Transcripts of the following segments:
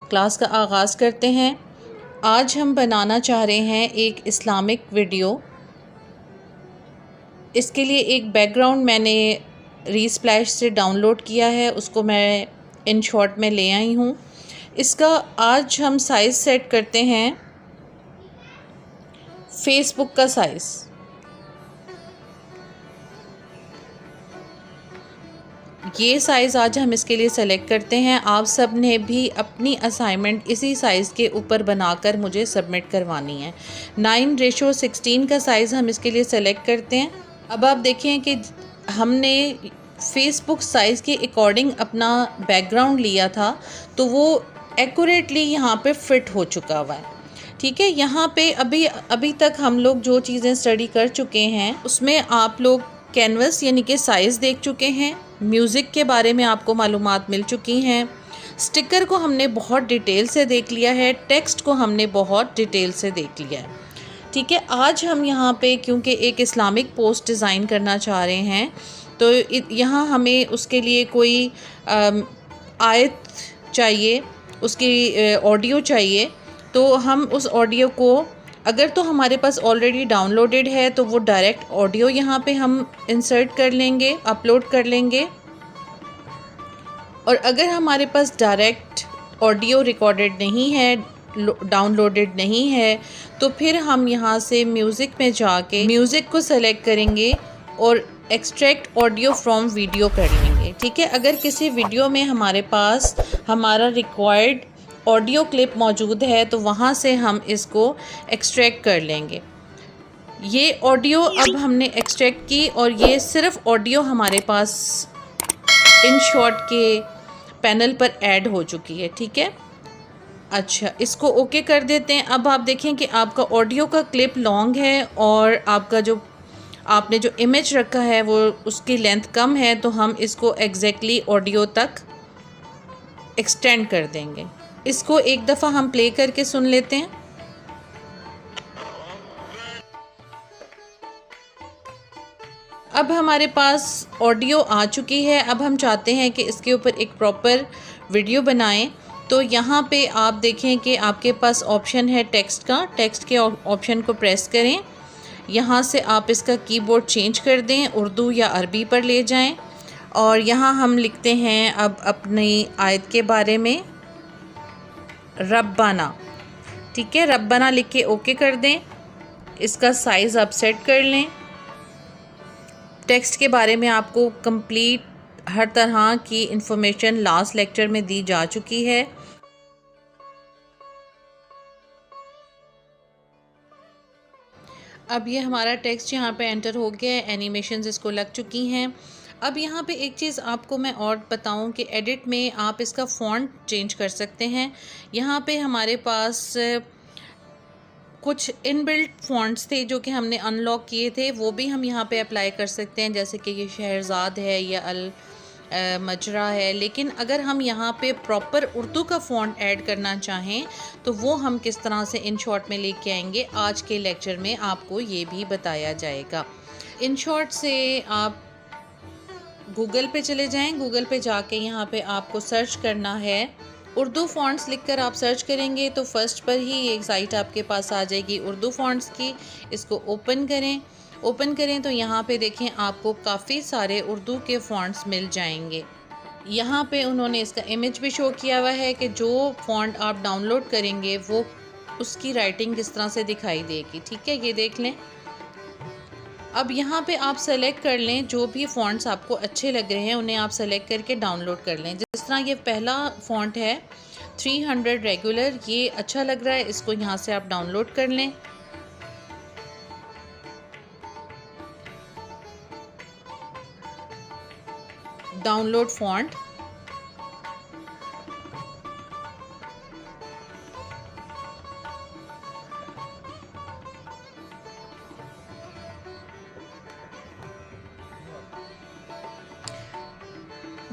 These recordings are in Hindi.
क्लास का आगाज़ करते हैं। आज हम बनाना चाह रहे हैं एक इस्लामिक वीडियो। इसके लिए एक बैकग्राउंड मैंने रीस्प्लैश से डाउनलोड किया है, उसको मैं इन शॉर्ट में ले आई हूँ। इसका आज हम साइज़ सेट करते हैं फेसबुक का साइज़। ये साइज़ आज हम इसके लिए सेलेक्ट करते हैं। आप सब ने भी अपनी असाइनमेंट इसी साइज़ के ऊपर बनाकर मुझे सबमिट करवानी है। 9:16 का साइज़ हम इसके लिए सेलेक्ट करते हैं। अब आप देखें कि हमने फेसबुक साइज़ के अकॉर्डिंग अपना बैकग्राउंड लिया था, तो वो एक्यूरेटली यहाँ पे फिट हो चुका हुआ है। ठीक है, यहाँ पे अभी तक हम लोग जो चीज़ें स्टडी कर चुके हैं उसमें आप लोग कैनवस यानी कि साइज़ देख चुके हैं, म्यूज़िक के बारे में आपको मालूमात मिल चुकी हैं, स्टिकर को हमने बहुत डिटेल से देख लिया है, टेक्स्ट को हमने बहुत डिटेल से देख लिया है। ठीक है, आज हम यहाँ पे क्योंकि एक इस्लामिक पोस्ट डिज़ाइन करना चाह रहे हैं, तो यहाँ हमें उसके लिए कोई आयत चाहिए, उसकी ऑडियो चाहिए। तो हम उस ऑडियो को, अगर तो हमारे पास ऑलरेडी डाउनलोडेड है तो वो डायरेक्ट ऑडियो यहाँ पे हम इंसर्ट कर लेंगे, अपलोड कर लेंगे। और अगर हमारे पास डायरेक्ट ऑडियो रिकॉर्डेड नहीं है, डाउनलोडेड नहीं है, तो फिर हम यहाँ से म्यूज़िक में जाके म्यूज़िक को सेलेक्ट करेंगे और एक्सट्रैक्ट ऑडियो फ्रॉम वीडियो कर लेंगे। ठीक है, अगर किसी वीडियो में हमारे पास हमारा रिक्वायर्ड ऑडियो क्लिप मौजूद है तो वहाँ से हम इसको एक्सट्रैक्ट कर लेंगे। ये ऑडियो अब हमने एक्सट्रैक्ट की और ये सिर्फ ऑडियो हमारे पास इन शॉर्ट के पैनल पर ऐड हो चुकी है। ठीक है, अच्छा, इसको ओके कर देते हैं। अब आप देखें कि आपका ऑडियो का क्लिप लॉन्ग है और आपका जो आपने जो इमेज रखा है वो उसकी लेंथ कम है, तो हम इसको एग्जैक्टली ऑडियो तक एक्सटेंड कर देंगे। इसको एक दफ़ा हम प्ले करके सुन लेते हैं। अब हमारे पास ऑडियो आ चुकी है। अब हम चाहते हैं कि इसके ऊपर एक प्रॉपर वीडियो बनाएं। तो यहाँ पे आप देखें कि आपके पास ऑप्शन है टेक्स्ट का। टेक्स्ट के ऑप्शन को प्रेस करें। यहाँ से आप इसका कीबोर्ड चेंज कर दें, उर्दू या अरबी पर ले जाएं और यहाँ हम लिखते हैं अब अपनी आयत के बारे में रब्बाना। ठीक है, रब्बाना लिख के ओके कर दें। इसका साइज़ आप सेट कर लें। टेक्स्ट के बारे में आपको कंप्लीट हर तरह की इंफॉर्मेशन लास्ट लेक्चर में दी जा चुकी है। अब ये हमारा टेक्स्ट यहाँ पे एंटर हो गया है, एनिमेशंस इसको लग चुकी हैं। अब यहाँ पे एक चीज़ आपको मैं और बताऊँ कि एडिट में आप इसका फ़ॉन्ट चेंज कर सकते हैं। यहाँ पे हमारे पास कुछ इनबिल्ट फ़ॉन्ट्स थे जो कि हमने अनलॉक किए थे, वो भी हम यहाँ पे अप्लाई कर सकते हैं, जैसे कि ये शहरज़ाद है या अल मजरा है। लेकिन अगर हम यहाँ पे प्रॉपर उर्दू का फ़ॉन्ट ऐड करना चाहें तो वो हम किस तरह से इन शॉर्ट में लेके आएंगे, आज के लेक्चर में आपको ये भी बताया जाएगा। इन शॉर्ट से आप गूगल पे चले जाएं। गूगल पे जाके यहाँ पे आपको सर्च करना है उर्दू फ़ॉन्ट्स। लिखकर आप सर्च करेंगे तो फर्स्ट पर ही एक साइट आपके पास आ जाएगी उर्दू फ़ॉन्ट्स की। इसको ओपन करें। ओपन करें तो यहाँ पे देखें आपको काफ़ी सारे उर्दू के फ़ॉन्ट्स मिल जाएंगे। यहाँ पे उन्होंने इसका इमेज भी शो किया हुआ है कि जो फ़ॉन्ट आप डाउनलोड करेंगे वो उसकी राइटिंग किस तरह से दिखाई देगी। ठीक है, ये देख लें। अब यहाँ पे आप सेलेक्ट कर लें जो भी फ़ॉन्ट्स आपको अच्छे लग रहे हैं, उन्हें आप सेलेक्ट करके डाउनलोड कर लें। जिस तरह ये पहला फ़ॉन्ट है 300 रेगुलर, ये अच्छा लग रहा है, इसको यहाँ से आप डाउनलोड कर लें। Download font.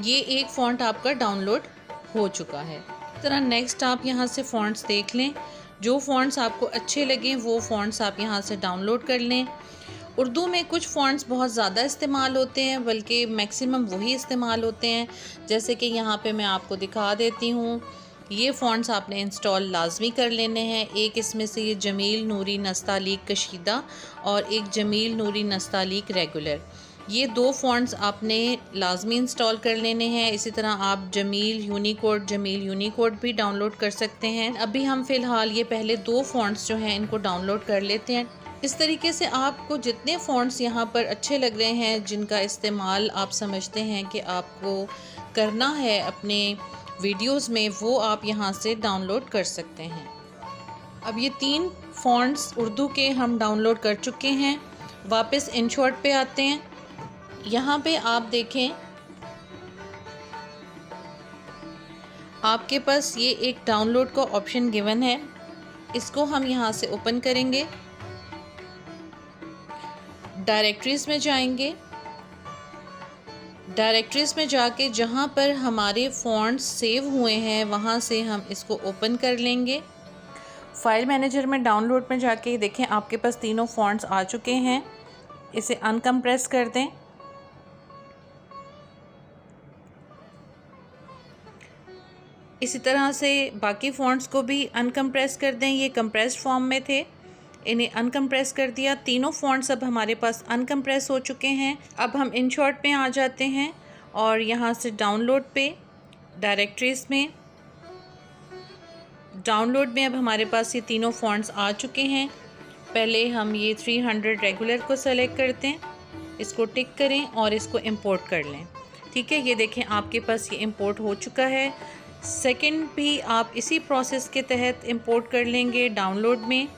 ये एक फ़ॉन्ट आपका डाउनलोड हो चुका है। इस तरह नेक्स्ट आप यहाँ से फ़ॉन्ट्स देख लें, जो फ़ॉन्ट्स आपको अच्छे लगें वो फ़ॉन्ट्स आप यहाँ से डाउनलोड कर लें। उर्दू में कुछ फ़ॉन्ट्स बहुत ज़्यादा इस्तेमाल होते हैं, बल्कि मैक्सिमम वही इस्तेमाल होते हैं। जैसे कि यहाँ पे मैं आपको दिखा देती हूँ, ये फ़ॉन्ट्स आपने इंस्टॉल लाजमी कर लेने हैं। एक इसमें से ये जमील नूरी नस्तालीक कशीदा और एक जमील नूरी नस्तालीक रेगुलर, ये 2 फ़ॉन्ट्स आपने लाजमी इंस्टॉल कर लेने हैं। इसी तरह आप जमील यूनिकोड भी डाउनलोड कर सकते हैं। अभी हम फ़िलहाल ये पहले 2 फ़ॉन्ट्स जो हैं इनको डाउनलोड कर लेते हैं। इस तरीके से आपको जितने फ़ॉन्ट्स यहाँ पर अच्छे लग रहे हैं, जिनका इस्तेमाल आप समझते हैं कि आपको करना है अपने वीडियोस में, वो आप यहाँ से डाउनलोड कर सकते हैं। अब ये 3 फ़ॉन्ट्स उर्दू के हम डाउनलोड कर चुके हैं। वापस InShot पे आते हैं। यहाँ पे आप देखें, आपके पास ये एक डाउनलोड का ऑप्शन गिवन है। इसको हम यहाँ से ओपन करेंगे, डायरेक्टरीज़ में जाएंगे। डायरेक्टरीज़ में जाके जहाँ पर हमारे फ़ॉन्ट्स सेव हुए हैं वहाँ से हम इसको ओपन कर लेंगे। फ़ाइल मैनेजर में डाउनलोड में जाके देखें, आपके पास तीनों फ़ॉन्ट्स आ चुके हैं। इसे अनकम्प्रेस कर दें। इसी तरह से बाकी फ़ॉन्ट्स को भी अनकम्प्रेस कर दें। ये कंप्रेस्ड फॉर्म में थे, इन्हें अनकम्प्रेस कर दिया। तीनों फ़ॉन्ट्स अब हमारे पास अनकम्प्रेस हो चुके हैं। अब हम InShot में आ जाते हैं और यहाँ से डाउनलोड पे, डायरेक्टरीज़ में, डाउनलोड में अब हमारे पास ये तीनों फ़ॉन्ट्स आ चुके हैं। पहले हम ये 300 रेगुलर को सेलेक्ट करते हैं, इसको टिक करें और इसको इंपोर्ट कर लें। ठीक है, ये देखें आपके पास ये इंपोर्ट हो चुका है। सेकंड भी आप इसी प्रोसेस के तहत इंपोर्ट कर लेंगे डाउनलोड में।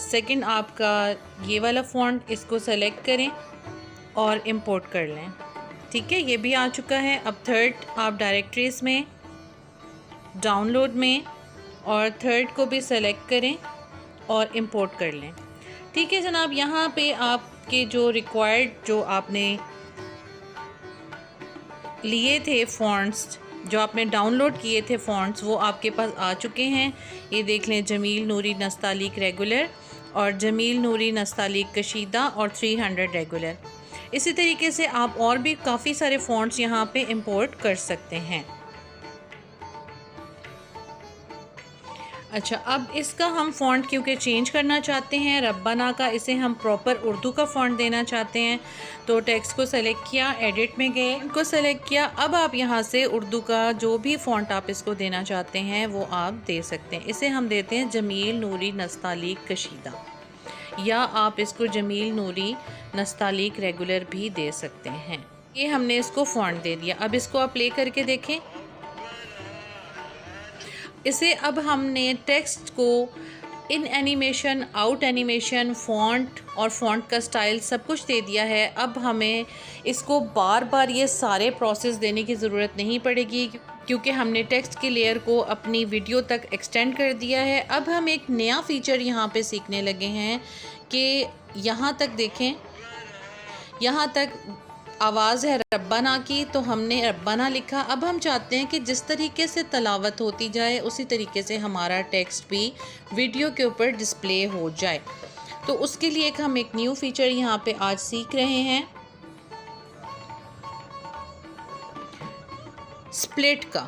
सेकंड आपका ये वाला फ़ॉन्ट, इसको सेलेक्ट करें और इंपोर्ट कर लें। ठीक है, ये भी आ चुका है। अब थर्ड आप डायरेक्टरीज़ में, डाउनलोड में, और थर्ड को भी सेलेक्ट करें और इंपोर्ट कर लें। ठीक है जनाब, यहाँ पे आपके जो रिक्वायर्ड, जो आपने लिए थे फ़ॉन्ट्स, जो आपने डाउनलोड किए थे फ़ॉन्ट्स, वो आपके पास आ चुके हैं। ये देख लें, जमील नूरी नस्तालीक रेगुलर और जमील नूरी नस्तालीक कशीदा और 300 रेगुलर। इसी तरीके से आप और भी काफ़ी सारे फ़ॉन्ट्स यहाँ पे इंपोर्ट कर सकते हैं। अच्छा, अब इसका हम फ़ॉन्ट क्योंकि चेंज करना चाहते हैं, रब्बाना का, इसे हम प्रॉपर उर्दू का फ़ॉन्ट देना चाहते हैं, तो टेक्स्ट को सेलेक्ट किया, एडिट में गए, इनको सेलेक्ट किया। अब आप यहाँ से उर्दू का जो भी फ़ॉन्ट आप इसको देना चाहते हैं वो आप दे सकते हैं। इसे हम देते हैं जमील नूरी नस्तालीक कशीदा, या आप इसको जमील नूरी नस्तालीक रेगुलर भी दे सकते हैं। ये हमने इसको फ़ॉन्ट दे दिया। अब इसको आप प्ले करके देखें। इसे अब हमने टेक्स्ट को इन एनिमेशन, आउट एनिमेशन, फ़ॉन्ट और फ़ॉन्ट का स्टाइल सब कुछ दे दिया है। अब हमें इसको बार बार ये सारे प्रोसेस देने की ज़रूरत नहीं पड़ेगी, क्योंकि हमने टेक्स्ट की लेयर को अपनी वीडियो तक एक्सटेंड कर दिया है। अब हम एक नया फ़ीचर यहाँ पे सीखने लगे हैं कि यहाँ तक देखें, यहाँ तक आवाज़ है रब्बाना की, तो हमने रब्बाना लिखा। अब हम चाहते हैं कि जिस तरीके से तलावत होती जाए उसी तरीके से हमारा टेक्स्ट भी वीडियो के ऊपर डिस्प्ले हो जाए। तो उसके लिए हम एक न्यू फीचर यहाँ पे आज सीख रहे हैं, स्प्लिट का।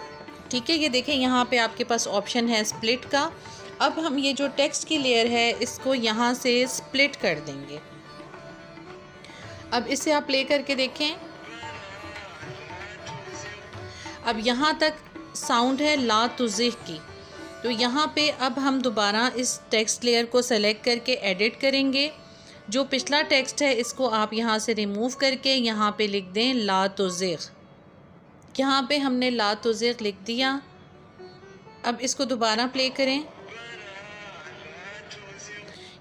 ठीक है, ये देखें यहाँ पे आपके पास ऑप्शन है स्प्लिट का। अब हम ये जो टेक्स्ट की लेयर है इसको यहाँ से स्प्लिट कर देंगे। अब इसे आप प्ले करके देखें। अब यहाँ तक साउंड है ला तुज़िह की, तो यहाँ पे अब हम दोबारा इस टेक्स्ट लेयर को सेलेक्ट करके एडिट करेंगे। जो पिछला टेक्स्ट है इसको आप यहाँ से रिमूव करके यहाँ पे लिख दें ला तुज़िह। यहाँ पे हमने ला तुज़िह लिख दिया। अब इसको दोबारा प्ले करें।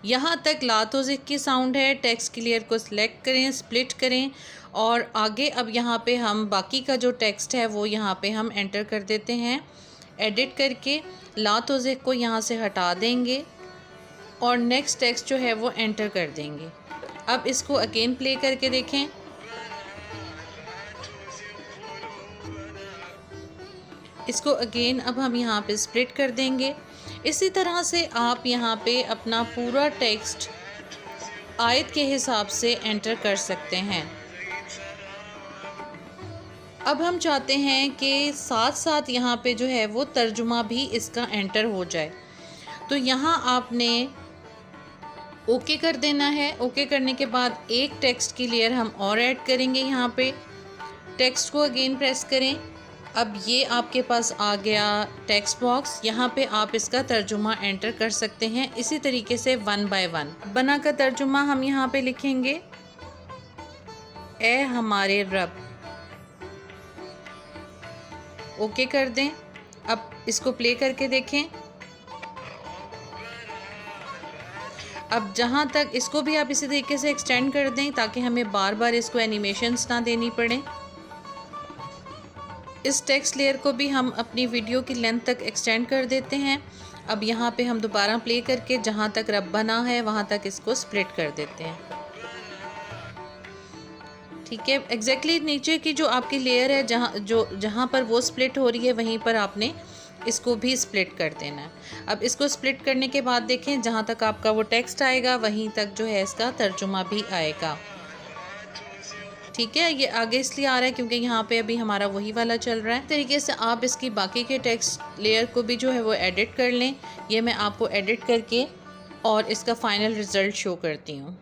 यहाँ तक ला तुज़िह की साउंड है। टेक्स्ट की लेयर को सिलेक्ट करें, स्प्लिट करें, और आगे अब यहाँ पे हम बाकी का जो टेक्स्ट है वो यहाँ पे हम एंटर कर देते हैं। एडिट करके ला तुज़िह को यहाँ से हटा देंगे और नेक्स्ट टेक्स्ट जो है वो एंटर कर देंगे। अब इसको अगेन प्ले करके देखें। इसको अगेन अब हम यहाँ पे स्प्लिट कर देंगे। इसी तरह से आप यहाँ पे अपना पूरा टेक्स्ट आयत के हिसाब से एंटर कर सकते हैं। अब हम चाहते हैं कि साथ साथ यहाँ पे जो है वो तर्जुमा भी इसका एंटर हो जाए, तो यहाँ आपने ओके कर देना है। ओके करने के बाद एक टेक्स्ट की लेयर हम और ऐड करेंगे। यहाँ पे टेक्स्ट को अगेन प्रेस करें। अब ये आपके पास आ गया टेक्स्ट बॉक्स। यहाँ पे आप इसका तर्जुमा एंटर कर सकते हैं। इसी तरीके से 1 बाय 1 बना का तर्जुमा हम यहाँ पे लिखेंगे, ए हमारे रब। ओके कर दें। अब इसको प्ले करके देखें। अब जहाँ तक इसको भी आप इसी तरीके से एक्सटेंड कर दें ताकि हमें बार बार इसको एनिमेशंस ना देनी पड़े। इस टेक्स्ट लेयर को भी हम अपनी वीडियो की लेंथ तक एक्सटेंड कर देते हैं। अब यहाँ पे हम दोबारा प्ले करके जहाँ तक रब बना है वहाँ तक इसको स्प्लिट कर देते हैं। ठीक है, एग्जैक्टली नीचे की जो आपकी लेयर है जहाँ पर वो स्प्लिट हो रही है वहीं पर आपने इसको भी स्प्लिट कर देना है। अब इसको स्प्लिट करने के बाद देखें जहाँ तक आपका वो टेक्स्ट आएगा वहीं तक जो है इसका तर्जुमा भी आएगा। ठीक है, ये आगे इसलिए आ रहा है क्योंकि यहाँ पे अभी हमारा वही वाला चल रहा है। इस तरीके से आप इसकी बाकी के टेक्स्ट लेयर को भी जो है वो एडिट कर लें। ये मैं आपको एडिट करके और इसका फाइनल रिज़ल्ट शो करती हूँ।